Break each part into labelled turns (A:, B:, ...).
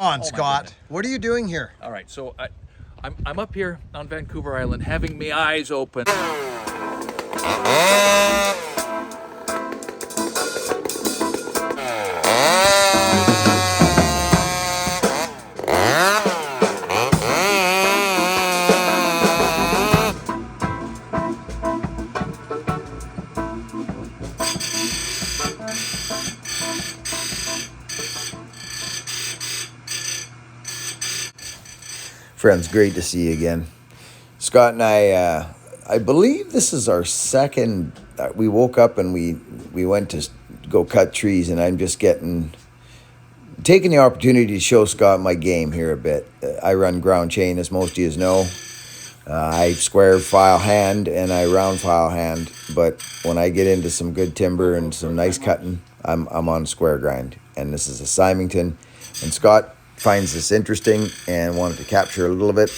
A: On, Scott. What are you doing here?
B: All right, so I'm up here on Vancouver Island having my eyes open.
C: Friends, great to see you again. Scott and I believe this is our second, we woke up and we went to go cut trees, and I'm just taking the opportunity to show Scott my game here a bit. I run ground chain, as most of you know. I square file hand and I round file hand, but when I get into some good timber and some nice cutting, I'm on square grind. And this is a Symington, and Scott finds this interesting and wanted to capture a little bit,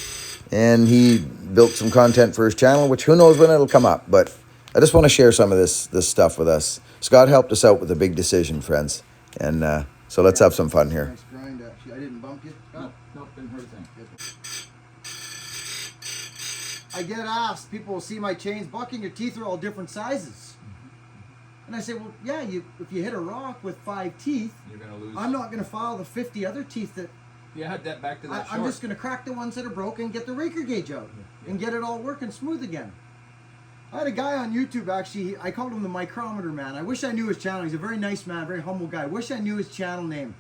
C: and he built some content for his channel, which who knows when it'll come up, but I just want to share some of this stuff with us. Scott helped us out with a big decision, friends, and so let's have some fun here.
A: Nice grind, actually. I didn't bump you?
B: No, didn't hurt a thing.
A: I get asked, people will see my chains, Buckin, your teeth are all different sizes. And I say, well, yeah, if you hit a rock with 5 teeth,
B: You're gonna lose.
A: I'm not going to file the 50 other teeth that
B: Yeah, that back to that
A: I'm just going to crack the ones that are broken, get the raker gauge out, and get it all working smooth again. I had a guy on YouTube, actually, I called him the Micrometer Man. I wish I knew his channel. He's a very nice man, very humble guy. I wish I knew his channel name.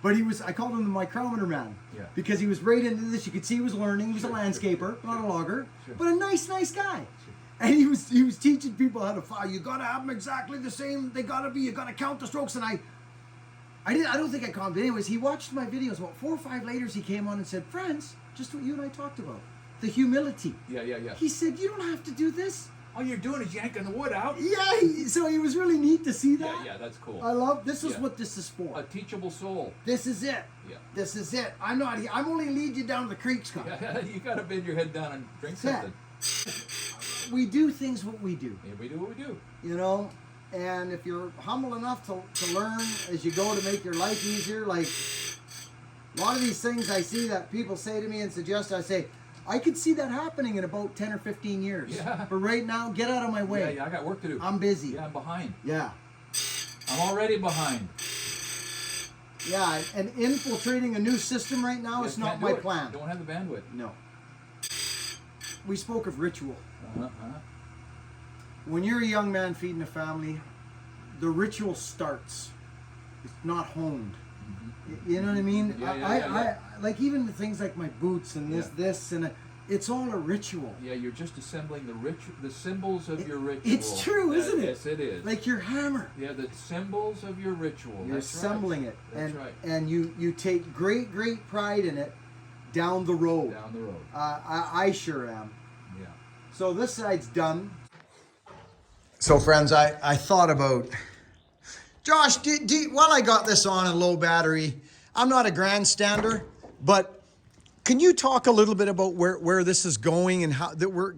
A: But I called him the Micrometer Man.
B: Yeah.
A: Because he was right into this. You could see he was learning. He was a landscaper, not a logger, but a nice guy. And he was teaching people how to file. You got to have them exactly the same. You got to count the strokes. And I don't think I caught him. But anyways, he watched my videos. About 4 or 5 later, he came on and said, friends, just what you and I talked about. The humility.
B: Yeah.
A: He said, you don't have to do this.
B: All you're doing is yanking the wood out.
A: Yeah, so it was really neat to see that.
B: Yeah, that's cool.
A: I love, this is what this is for.
B: A teachable soul.
A: This is it.
B: Yeah.
A: This is it. I'm only leading you down to the creek, Scott.
B: Yeah, you gotta bend your head down and drink
A: That's
B: something.
A: We do things what we do.
B: Yeah, we do what we do.
A: You know, and if you're humble enough to learn as you go to make your life easier, like a lot of these things I see that people say to me and suggest, I say, I could see that happening in about 10 or 15 years.
B: Yeah.
A: But right now, get out of my way.
B: Yeah, I got work to do.
A: I'm busy.
B: Yeah, I'm behind.
A: Yeah.
B: I'm already behind.
A: Yeah, and infiltrating a new system right now is not my plan.
B: Don't have the bandwidth.
A: No. We spoke of ritual.
B: Uh-huh.
A: When you're a young man feeding a family, the ritual starts. It's not honed. You know what I mean?
B: Yeah.
A: Like even the things like my boots and this and it's all a ritual.
B: Yeah, you're just assembling the symbols of your ritual.
A: It's true, isn't it?
B: Yes, it is.
A: Like your hammer.
B: Yeah, the symbols of your ritual.
A: You're assembling it.
B: That's right.
A: And you take great pride in it down the road.
B: Down the road.
A: I sure am.
B: Yeah.
A: So this side's done. So friends, I thought about, Josh, while I got this on in low battery, I'm not a grandstander, but can you talk a little bit about where this is going and how that we're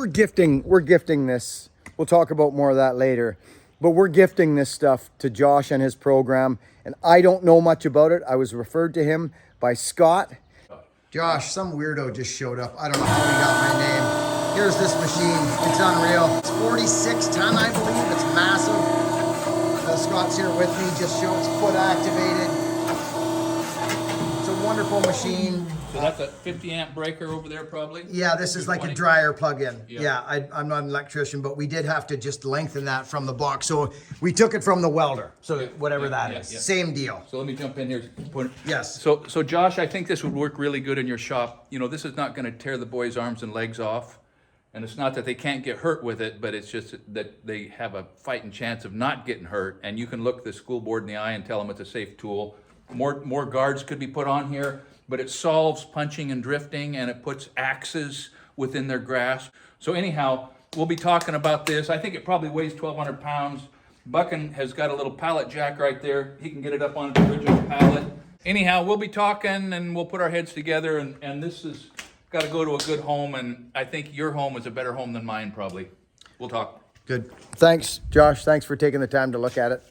A: gifting this. We'll talk about more of that later, but we're gifting this stuff to Josh and his program, and I don't know much about it. I was referred to him by Scott. Josh, some weirdo just showed up. I don't know how he got my name. Here's this machine. It's unreal. It's 46 ton, I believe. It's massive. Scott's here with me. Just show it's foot activated. It's a wonderful machine.
B: So that's a 50 amp breaker over there probably?
A: Yeah, this is like a dryer plug-in.
B: Yep.
A: Yeah, I'm not an electrician, but we did have to just lengthen that from the box. So we took it from the welder. So whatever that is. Same deal.
B: So let me jump in here.
A: Yes.
B: So Josh, I think this would work really good in your shop. You know, this is not going to tear the boys' arms and legs off. And it's not that they can't get hurt with it, but it's just that they have a fighting chance of not getting hurt. And you can look the school board in the eye and tell them it's a safe tool. More guards could be put on here, but it solves punching and drifting, and it puts axes within their grasp. So anyhow, we'll be talking about this. I think it probably weighs 1,200 pounds. Buckin has got a little pallet jack right there. He can get it up on the original pallet. Anyhow, we'll be talking and we'll put our heads together, and this has got to go to a good home, and I think your home is a better home than mine probably. We'll talk.
A: Good. Thanks, Josh. Thanks for taking the time to look at it.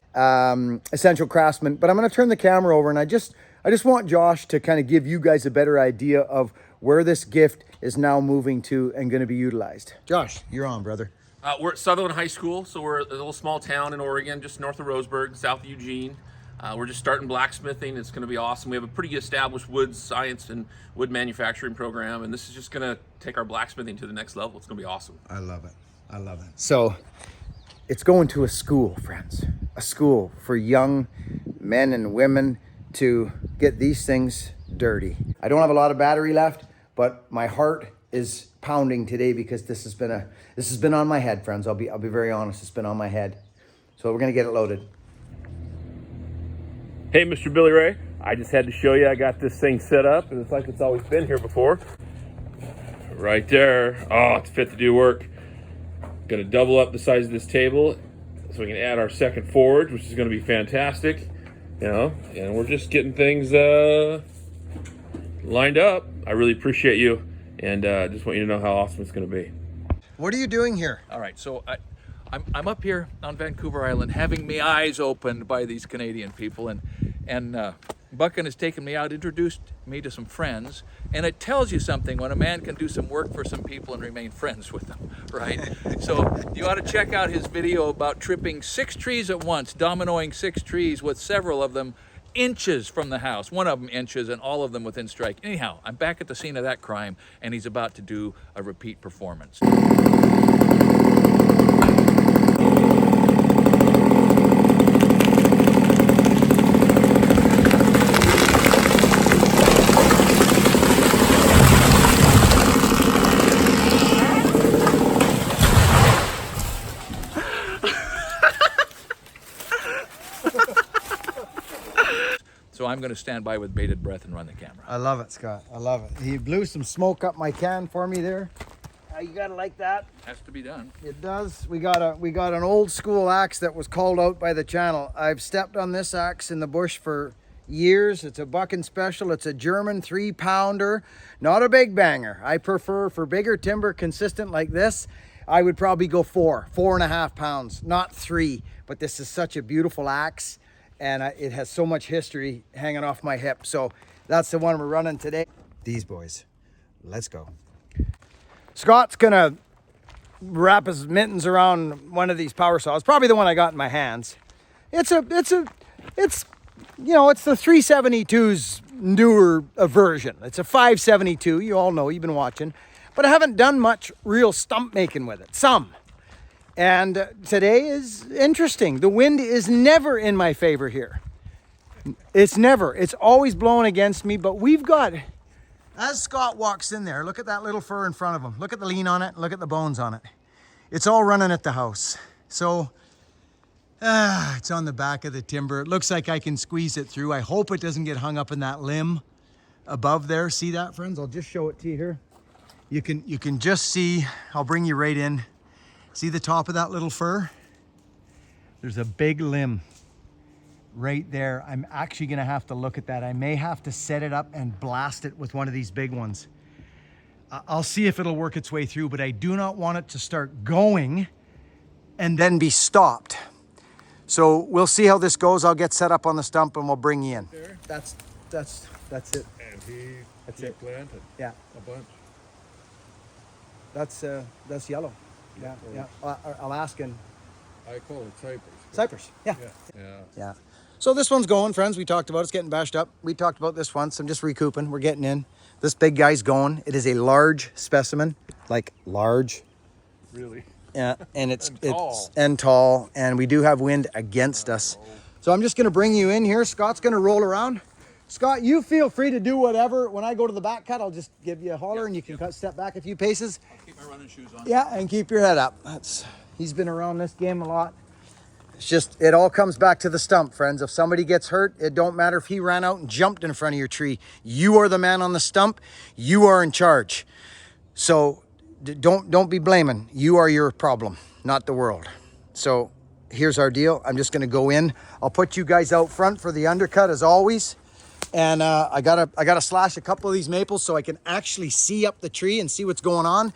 A: Essential Craftsman. But I'm going to turn the camera over, and I just want Josh to kind of give you guys a better idea of where this gift is now moving to and going to be utilized. Josh, you're on, brother.
D: We're at Sutherland High School, so we're a little small town in Oregon, just north of Roseburg, south of Eugene. We're just starting blacksmithing. It's going to be awesome. We have a pretty established wood science and wood manufacturing program, and this is just going to take our blacksmithing to the next level. It's going to be awesome.
A: I love it. I love it. So it's going to a school, friends. A school for young men and women to get these things dirty. I don't have a lot of battery left, but my heart is pounding today because this has been on my head, friends. I'll be very honest. It's been on my head. So we're gonna get it loaded.
D: Hey, Mr. Billy Ray, I just had to show you I got this thing set up, and it's like it's always been here before. Right there. Oh, it's fit to do work. Gonna double up the size of this table so we can add our second forge, which is gonna be fantastic. You know, and we're just getting things lined up. I really appreciate you, and just want you to know how awesome it's gonna be.
A: What are you doing here?
B: All right, so I'm up here on Vancouver Island having my eyes opened by these Canadian people, and Buckin has taken me out, introduced me to some friends, and it tells you something when a man can do some work for some people and remain friends with them, right? So you ought to check out his video about tripping 6 trees at once, dominoing 6 trees with several of them inches from the house, one of them inches and all of them within strike. Anyhow, I'm back at the scene of that crime, and he's about to do a repeat performance. So I'm going to stand by with bated breath and run the camera.
A: I love it, Scott. I love it. He blew some smoke up my can for me there. You gotta like that.
B: Has to be done.
A: It does. We got an old school axe that was called out by the channel. I've stepped on this axe in the bush for years. It's a Buckin special. It's a German 3-pounder, not a big banger. I prefer, for bigger timber consistent like this, I would probably go 4.5 pounds, not 3. But this is such a beautiful axe, and it has so much history hanging off my hip. So that's the one we're running today. These boys. Let's go. Scott's gonna wrap his mittens around one of these power saws. Probably the one I got in my hands. It's you know, it's the 372's newer version. It's a 572. You all know, you've been watching. But I haven't done much real stump making with it. Some. And today is interesting. The wind is never in my favor here. It's never. It's always blowing against me, but we've got... As Scott walks in there, look at that little fur in front of him. Look at the lean on it. Look at the bones on it. It's all running at the house. So, it's on the back of the timber. It looks like I can squeeze it through. I hope it doesn't get hung up in that limb above there. See that, friends? I'll just show it to you here. You can just see, I'll bring you right in. See the top of that little fur? There's a big limb right there. I'm actually gonna have to look at that. I may have to set it up and blast it with one of these big ones. I'll see if it'll work its way through, but I do not want it to start going and then be stopped. So we'll see how this goes. I'll get set up on the stump and we'll bring you in. That's it.
E: And he planted
A: Yeah,
E: a bunch.
A: that's yellow. Yeah, yeah. Alaskan
E: I call it cypress.
A: cypress. Yeah.
E: Yeah.
A: Yeah. So this one's going, friends. We talked about it's getting bashed up. We talked about this once. I'm just recouping. We're getting in. This big guy's going. It is a large specimen, like large.
E: Really?
A: Yeah, and it's
E: tall.
A: and tall, and we do have wind against us. So I'm just going to bring you in here. Scott's going to roll around. Scott, you feel free to do whatever. When I go to the back cut, I'll just give you a holler, and you can step back a few paces.
B: I'll keep my running shoes on.
A: Yeah, and keep your head up. He's been around this game a lot. It's just, it all comes back to the stump, friends. If somebody gets hurt, it don't matter if he ran out and jumped in front of your tree. You are the man on the stump. You are in charge. So don't be blaming. You are your problem, not the world. So here's our deal. I'm just gonna go in. I'll put you guys out front for the undercut as always. And I gotta slash a couple of these maples so I can actually see up the tree and see what's going on.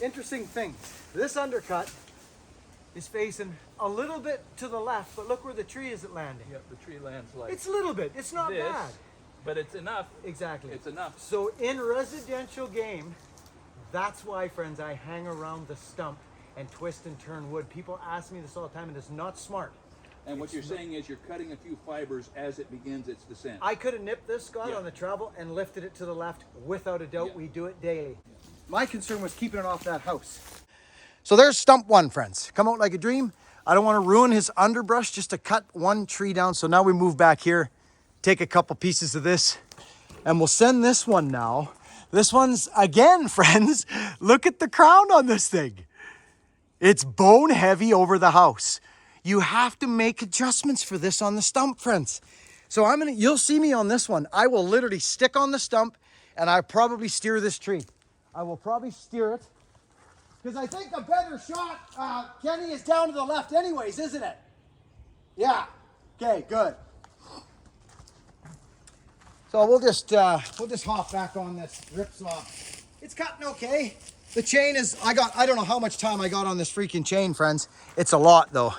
A: Interesting thing. This undercut is facing a little bit to the left, but look where the tree is landing.
B: Yep, the tree lands like
A: It's a little bit. It's not
B: this,
A: bad.
B: but it's enough.
A: Exactly.
B: It's enough.
A: So in residential game, that's why, friends, I hang around the stump and twist and turn wood. People ask me this all the time, and it's not smart.
B: And what you're saying is you're cutting a few fibers as it begins its descent.
A: I could have nipped this, Scott,
B: Yeah.
A: on the travel and lifted it to the left without a doubt.
B: Yeah.
A: We do it daily. My concern was keeping it off that house. So there's stump one, friends. Come out like a dream. I don't want to ruin his underbrush just to cut one tree down. So now we move back here, take a couple pieces of this, and we'll send this one now. This one's, again, friends, look at the crown on this thing. It's bone heavy over the house. You have to make adjustments for this on the stump, friends. So you'll see me on this one. I will literally stick on the stump and I probably steer this tree. I will probably steer it because I think a better shot, Kenny, is down to the left anyways, isn't it? Yeah. Okay, good. So we'll just hop back on this ripsaw. It's cutting okay. The chain is, I don't know how much time I got on this freaking chain, friends. It's a lot though.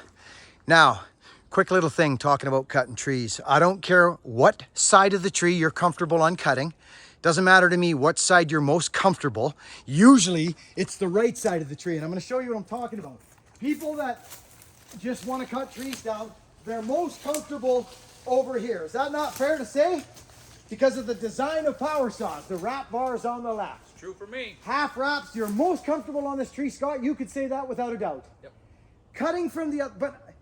A: Now, quick little thing talking about cutting trees. I don't care what side of the tree you're comfortable on cutting. Doesn't matter to me what side you're most comfortable. Usually it's the right side of the tree. And I'm gonna show you what I'm talking about. People that just wanna cut trees down, they're most comfortable over here. Is that not fair to say? Because of the design of power saws, the wrap bar is on the left.
B: True for me.
A: Half wraps, you're most comfortable on this tree, Scott. You could say that without a doubt.
B: Yep.
A: Cutting from the other, but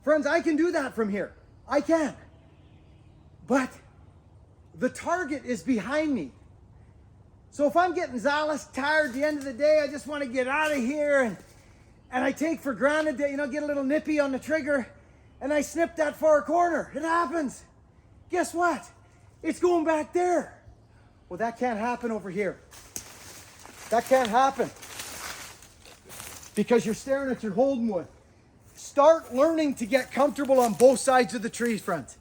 A: friends, I can do that from here. I can. But the target is behind me. So if I'm getting zealous, tired at the end of the day, I just want to get out of here and I take for granted that, get a little nippy on the trigger and I snip that far corner. It happens. Guess what? It's going back there. Well, that can't happen over here. That can't happen because you're staring at your holding wood. Start learning to get comfortable on both sides of the tree, friends.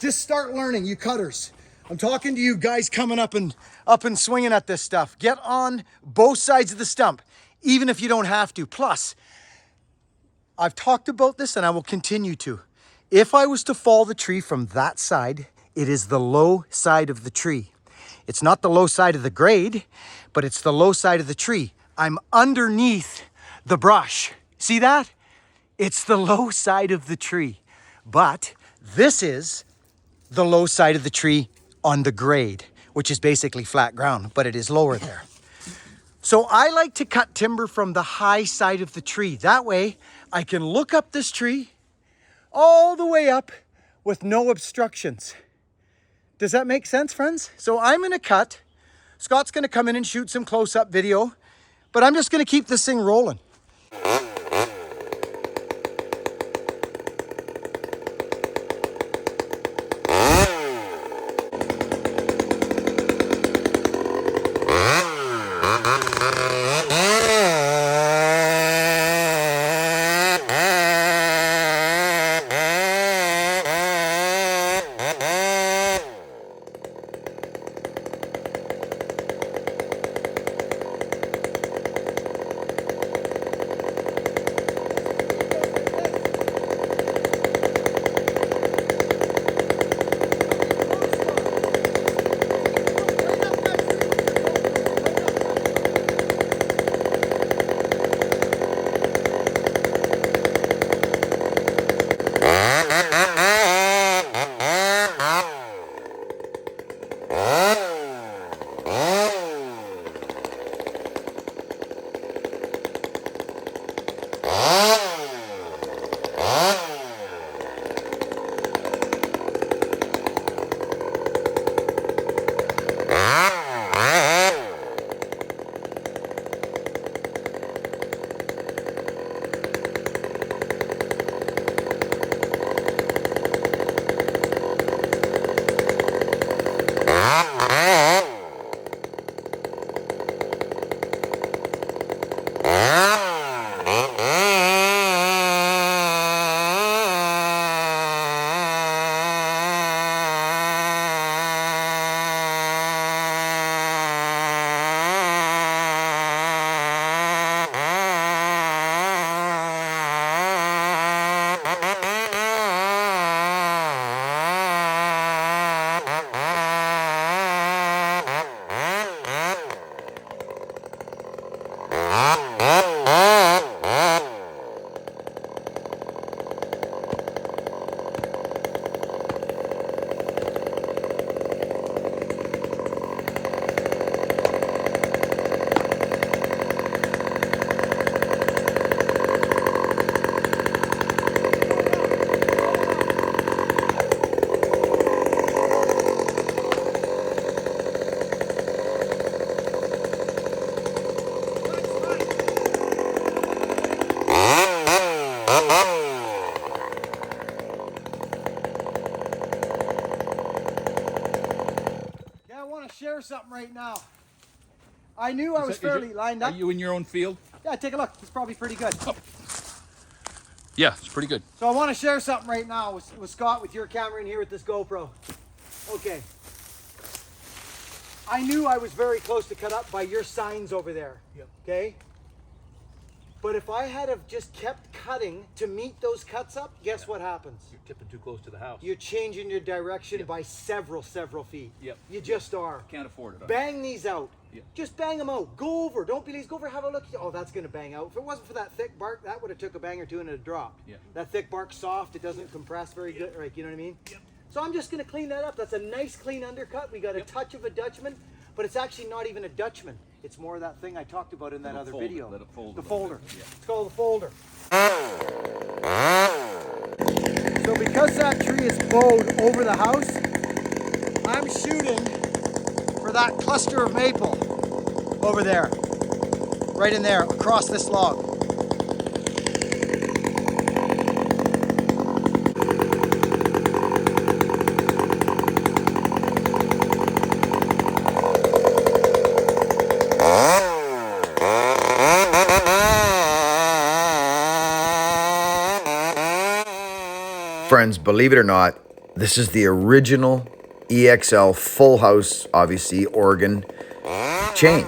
A: Just start learning, you cutters. I'm talking to you guys coming up and swinging at this stuff. Get on both sides of the stump, even if you don't have to. Plus, I've talked about this and I will continue to. If I was to fall the tree from that side, it is the low side of the tree. It's not the low side of the grade, but it's the low side of the tree. I'm underneath the brush. See that? It's the low side of the tree. But this is the low side of the tree on the grade, which is basically flat ground, but it is lower there. So I like to cut timber from the high side of the tree. That way I can look up this tree all the way up with no obstructions. Does that make sense, friends? So I'm gonna cut. Scott's gonna come in and shoot some close-up video, but I'm just gonna keep this thing rolling. share something right now. I knew I was fairly lined up.
B: Are you in your own field?
A: Yeah, take a look. It's probably pretty good.
B: Oh. Yeah, it's pretty good.
A: So I want to share something right now with Scott, with your camera in here with this GoPro. Okay. I knew I was very close to cut up by your signs over there.
E: Yep.
A: Okay? But if I had have just kept cutting to meet those cuts up, guess what happens?
B: You're tipping too close to the house.
A: You're changing your direction by several feet.
B: Yep.
A: You just are.
B: Can't afford it.
A: Bang these out.
B: Yep.
A: Just bang them out. Go over. Don't be lazy. Go over, have a look. Oh, that's going to bang out. If it wasn't for that thick bark, that would have took a bang or two and it dropped.
B: Yeah.
A: That thick bark's soft. It doesn't compress very good. Right, you know what I mean? Yep. So I'm just going to clean that up. That's a nice clean undercut. We got a touch of a Dutchman, but it's actually not even a Dutchman. It's more of that thing I talked about in that other video.
B: Let it fold.
A: The folder.
B: Yeah.
A: It's called the folder. So because that tree is bowed over the house, I'm shooting for that cluster of maple over there. Right in there, across this log.
C: Friends, believe it or not, this is the original EXL full house, obviously, organ chain.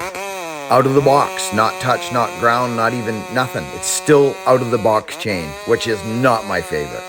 C: Out of the box, not touched, not ground, not even nothing. It's still out of the box chain, which is not my favorite.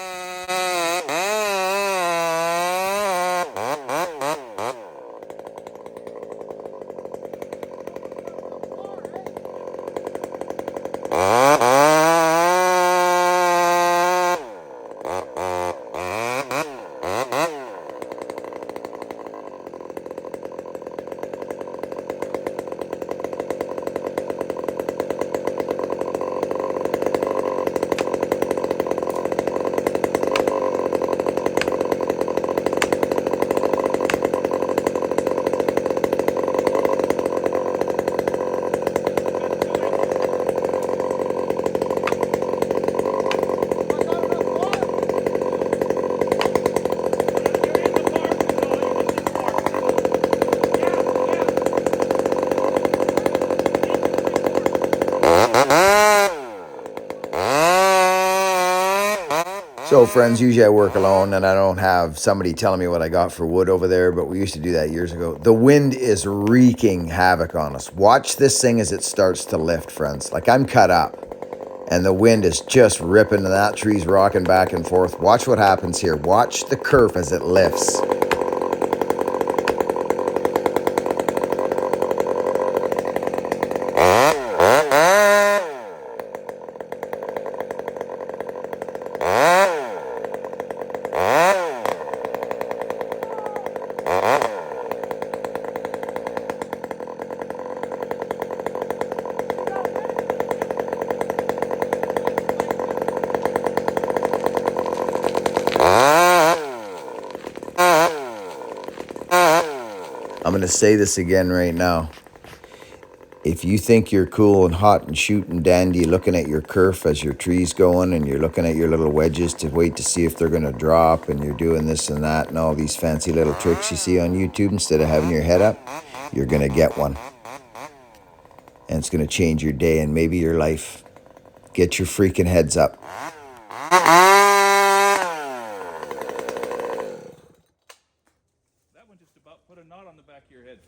C: So friends, usually I work alone and I don't have somebody telling me what I got for wood over there, but we used to do that years ago. The wind is wreaking havoc on us. Watch this thing as it starts to lift, friends. Like I'm cut up and the wind is just ripping and that tree's rocking back and forth. Watch what happens here. Watch the kerf as it lifts. I'm going to say this again right now. If you think you're cool and hot and shooting dandy looking at your kerf as your tree's going and you're looking at your little wedges to wait to see if they're going to drop and you're doing this and that and all these fancy little tricks you see on YouTube instead of having your head up, you're going to get one. And it's going to change your day and maybe your life. Get your freaking heads up.
B: That one just about put a knot on the back of your head.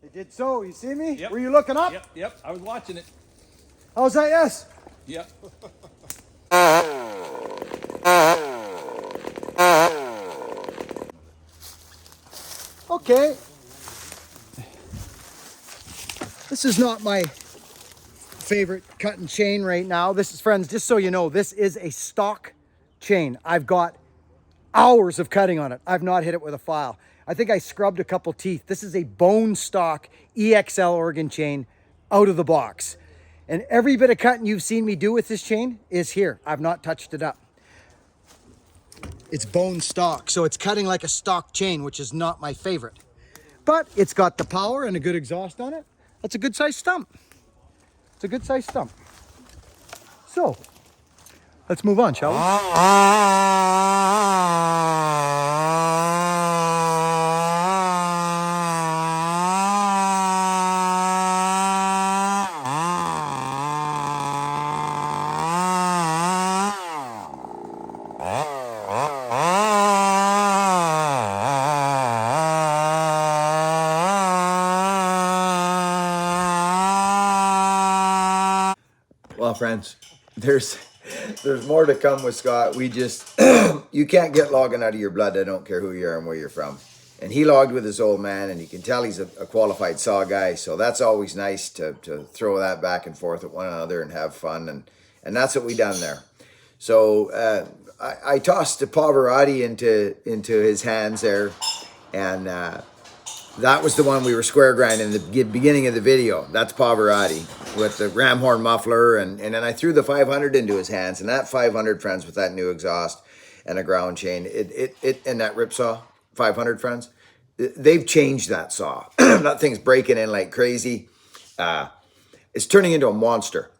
A: It did so. You see me?
B: Yep.
A: Were you looking up?
B: Yep. I was watching it.
A: How's that? Yes.
B: Yep.
A: Okay. This is not my favorite cut and chain right now. This is, friends, just so you know, this is a stock chain. I've got hours of cutting on it. I've not hit it with a file. I think I scrubbed a couple teeth. This is a bone stock EXL organ chain out of the box. And every bit of cutting you've seen me do with this chain is here. I've not touched it up. It's bone stock, so it's cutting like a stock chain, which is not my favorite. But it's got the power and a good exhaust on it. That's a good size stump. It's a good size stump. So, let's move on, shall we?
C: friends. There's more to come with Scott. We just, you can't get logging out of your blood. I don't care who you are and where you're from. And he logged with his old man, and you can tell he's a qualified saw guy. So that's always nice to throw that back and forth at one another and have fun. And that's what we done there. So I tossed the Pavarotti into his hands there, and that was the one we were square grinding in the beginning of the video. That's Pavarotti with the ram horn muffler, and then I threw the 500 into his hands, and that 500, friends, with that new exhaust and a ground chain, it and that rip saw 500, friends, they've changed that saw. That thing's breaking in like crazy. It's turning into a monster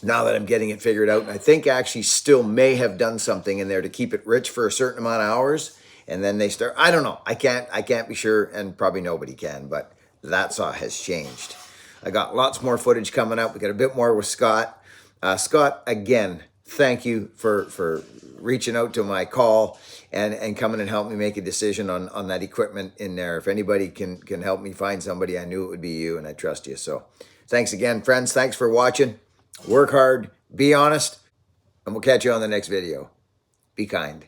C: now that I'm getting it figured out. And I think actually still may have done something in there to keep it rich for a certain amount of hours. And then they start, I don't know. I can't be sure, and probably nobody can, but that saw has changed. I got lots more footage coming up. We got a bit more with Scott. Scott, again, thank you for reaching out to my call and coming and help me make a decision on that equipment in there. If anybody can help me find somebody, I knew it would be you, and I trust you. So thanks again, friends. Thanks for watching. Work hard, be honest, and we'll catch you on the next video. Be kind.